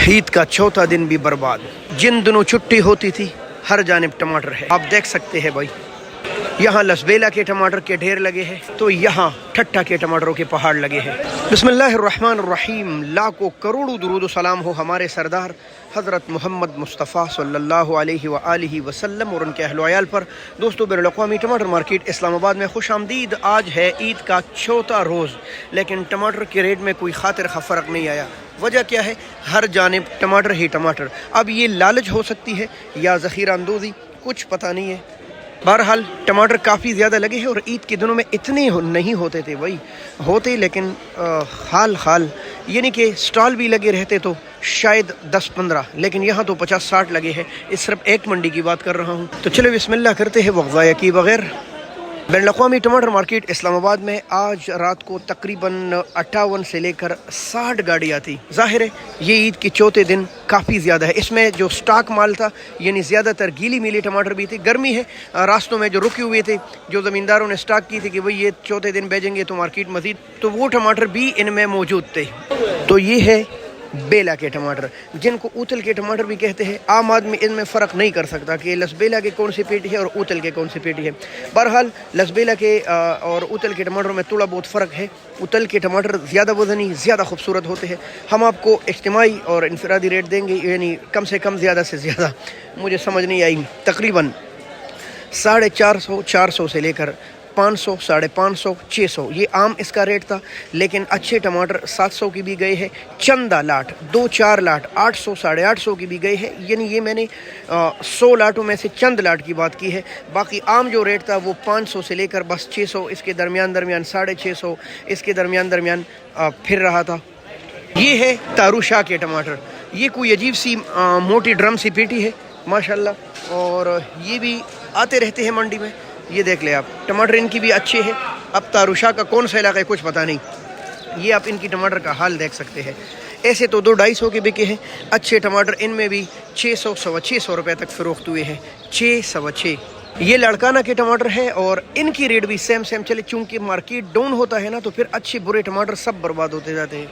عید کا چوتھا دن بھی برباد. جن دنوں چھٹی ہوتی تھی ہر جانب ٹماٹر ہے. آپ دیکھ سکتے ہیں بھائی، یہاں لسبیلا کے ٹماٹر کے ڈھیر لگے ہیں تو یہاں ٹھٹا کے ٹماٹروں کے پہاڑ لگے ہیں. بسم اللہ الرحمن الرحیم. لاکھوں کروڑوں درود و سلام ہو ہمارے سردار حضرت محمد مصطفیٰ صلی اللہ علیہ وآلہ وسلم اور ان کے اہل و عیال پر. دوستو، بین الاقوامی ٹماٹر مارکیٹ اسلام آباد میں خوش آمدید. آج ہے عید کا چوتھا روز، لیکن ٹماٹر کے ریٹ میں کوئی خاطر خواہ فرق نہیں آیا. وجہ کیا ہے؟ ہر جانب ٹماٹر ہی ٹماٹر. اب یہ لالچ ہو سکتی ہے یا ذخیرہ اندوزی، کچھ پتہ نہیں ہے. بہرحال ٹماٹر کافی زیادہ لگے ہیں اور عید کے دنوں میں اتنے نہیں ہوتے تھے. وہی ہوتے لیکن حال یعنی کہ سٹال بھی لگے رہتے تو شاید 10-15، لیکن یہاں تو 50-60 لگے ہیں. اس صرف ایک منڈی کی بات کر رہا ہوں. تو چلو بسم اللہ کرتے ہیں وقت ضائع کیے بغیر. بین الاقوامی ٹماٹر مارکیٹ اسلام آباد میں آج رات کو تقریباً 58 سے لے کر 60 گاڑیاں تھی. ظاہر ہے یہ عید کے چوتھے دن کافی زیادہ ہے. اس میں جو سٹاک مال تھا یعنی زیادہ تر گیلی میلی ٹماٹر بھی تھی. گرمی ہے، راستوں میں جو رکے ہوئے تھے، جو زمینداروں نے سٹاک کی تھی کہ بھئی یہ چوتھے دن بیچیں گے تو مارکیٹ مزید، تو وہ ٹماٹر بھی ان میں موجود تھے. تو یہ ہے بیلا کے ٹماٹر، جن کو اوتل کے ٹماٹر بھی کہتے ہیں. عام آدمی ان میں فرق نہیں کر سکتا کہ لسبیلا کے کون سی پیٹی ہے اور اوتل کے کون سی پیٹی ہے. بہرحال لسبیلا کے اور اوتل کے ٹماٹروں میں تھوڑا بہت فرق ہے. اوتل کے ٹماٹر زیادہ وزنی، زیادہ خوبصورت ہوتے ہیں. ہم آپ کو اجتماعی اور انفرادی ریٹ دیں گے، یعنی کم سے کم زیادہ سے زیادہ مجھے سمجھ نہیں آئی، تقریباً 450 سے لے کر 500، 550، 600 یہ عام اس کا ریٹ تھا. لیکن اچھے ٹماٹر 700 کی بھی گئے ہیں، چندہ لاٹ 2-4 لاٹ 800، 850 کی بھی گئے ہیں. یعنی یہ میں نے 100 لاٹوں میں سے چند لاٹ کی بات کی ہے. باقی عام جو ریٹ تھا وہ 500 سے لے کر بس 600، اس کے درمیان 650، اس کے درمیان پھر رہا تھا. یہ ہے تاروشاہ کے ٹماٹر. یہ کوئی عجیب سی موٹی ڈرم سی پیٹی ہے ماشاءاللہ، اور یہ بھی آتے رہتے ہیں منڈی میں. یہ دیکھ لیں آپ، ٹماٹر ان کی بھی اچھے ہیں. اب تاروشاہ کا کون سا علاقہ ہے کچھ پتہ نہیں. یہ آپ ان کی ٹماٹر کا حال دیکھ سکتے ہیں. ایسے تو 200-250 کے بکے ہیں. اچھے ٹماٹر ان میں بھی 600-650 روپے تک فروخت ہوئے ہیں. 600 یہ لڑکانہ کے ٹماٹر ہے اور ان کی ریٹ بھی سیم چلے. چونکہ مارکیٹ ڈاؤن ہوتا ہے نا تو پھر اچھے برے ٹماٹر سب برباد ہوتے جاتے ہیں.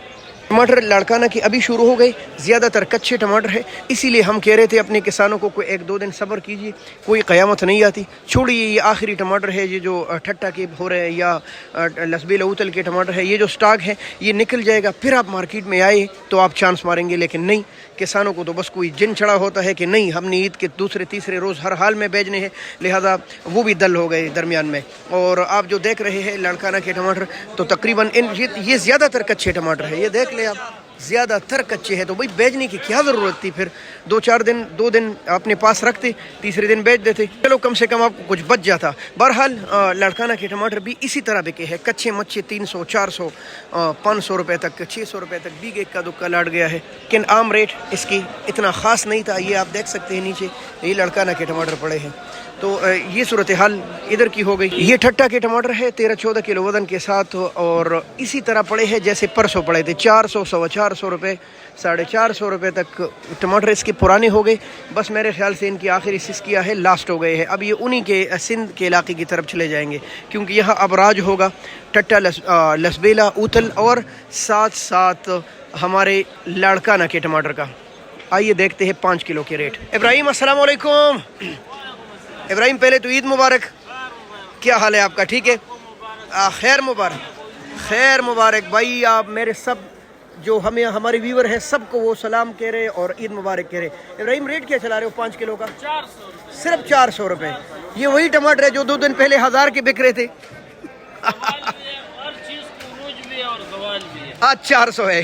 ٹماٹر لڑکانہ کی ابھی شروع ہو گئے، زیادہ تر کچے ٹماٹر ہے. اسی لیے ہم کہہ رہے تھے اپنے کسانوں کو کوئی 1-2 دن صبر کیجیے، کوئی قیامت نہیں آتی. چھوڑیے یہ آخری ٹماٹر ہے، یہ جو ٹھٹا کے ہو رہے ہیں یا لسبیلا اوتل کے ٹماٹر ہے، یہ جو سٹاک ہے یہ نکل جائے گا. پھر آپ مارکیٹ میں آئے تو آپ چانس ماریں گے. لیکن نہیں، کسانوں کو تو بس کوئی جن چڑھا ہوتا ہے کہ نہیں ہم نے عید کے دوسرے تیسرے روز ہر حال میں بیچنے ہیں، لہذا وہ بھی دل ہو گئے درمیان میں. اور آپ جو دیکھ رہے ہیں لڑکانہ کے ٹماٹر تو تقریباً یہ زیادہ تر کچے ٹماٹر ہے. یہ دیکھ لیں آپ، زیادہ تر کچے ہیں. تو بھئی بیچنے کی کیا ضرورت تھی؟ پھر 2 دن اپنے پاس رکھتے، تیسرے دن بیچ دیتے، چلو کم سے کم آپ کو کچھ بچ جاتا. بہرحال لڑکانہ کے ٹماٹر بھی اسی طرح بکے ہیں. کچے مچے 300، 400، 500 روپے تک، 600 روپے تک بھی اکا دکا لاٹ گیا ہے. لیکن عام ریٹ اس کی اتنا خاص نہیں تھا. یہ آپ دیکھ سکتے ہیں نیچے یہ لڑکانہ کے ٹماٹر پڑے ہیں. تو یہ صورتحال ادھر کی ہو گئی. یہ ٹھٹا کے ٹماٹر ہے 13-14 کلو وزن کے ساتھ، اور اسی طرح پڑے ہیں جیسے پرسوں پڑے تھے. 400، 450 روپے، 450 روپے تک ٹماٹر اس کے پرانے ہو گئے. بس میرے خیال سے ان کی آخری سسکیا ہے، لاسٹ ہو گئے ہیں. اب یہ انہی کے سندھ کے علاقے کی طرف چلے جائیں گے، کیونکہ یہاں اب راج ہوگا ٹھٹا، لسبیلا، اوتل اور ساتھ ہمارے لڑکانہ کے ٹماٹر کا. آئیے دیکھتے ہیں 5 کلو کے ریٹ. ابراہیم السلام علیکم. ابراہیم پہلے تو عید مبارک. کیا حال ہے آپ کا؟ ٹھیک ہے، خیر مبارک بھائی. آپ میرے سب جو ہمارے ویور ہیں سب کو وہ سلام کہہ رہے اور عید مبارک کہہ رہے. ابراہیم ریٹ کیا چلا رہے ہو 5 کلو کا؟ 400، صرف 400 روپے. یہ وہی ٹماٹر ہے جو 2 دن پہلے 1000 کے بک رہے تھے. آج 400 ہے.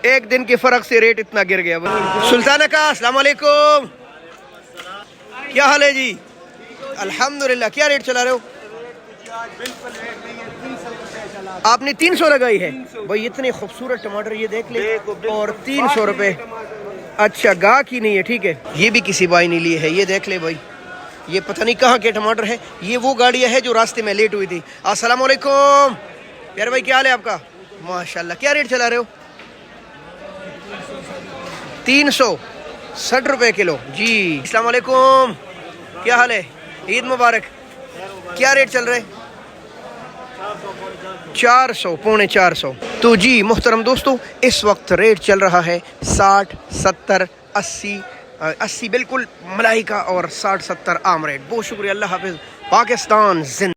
ایک دن کے فرق سے ریٹ اتنا گر گیا. سلطانہ کا السلام علیکم. کیا حال ہے جی؟ الحمدللہ. کیا ریٹ چلا رہے ہو؟ آپ نے 300 لگائی ہے بھائی. اتنے خوبصورت ٹماٹر یہ دیکھ لیں، اور 300 روپے. اچھا گاہ کی نہیں ہے، ٹھیک ہے. یہ بھی کسی بھائی نے لیے ہے. یہ دیکھ لیں بھائی، یہ پتہ نہیں کہاں کے ٹماٹر ہے. یہ وہ گاڑیاں ہے جو راستے میں لیٹ ہوئی تھی. السلام علیکم پیارے بھائی، کیا حال ہے آپ کا؟ ماشاءاللہ. کیا ریٹ چلا رہے ہو؟ 360 روپے کلو. جی السلام علیکم، کیا حال ہے؟ عید مبارک. کیا ریٹ چل رہے؟ 400 پونے 400. تو جی محترم دوستو اس وقت ریٹ چل رہا ہے 60 70 80 بالکل ملائی کا اور 60 70 عام ریٹ. بہت شکریہ, اللہ حافظ. پاکستان زندہ.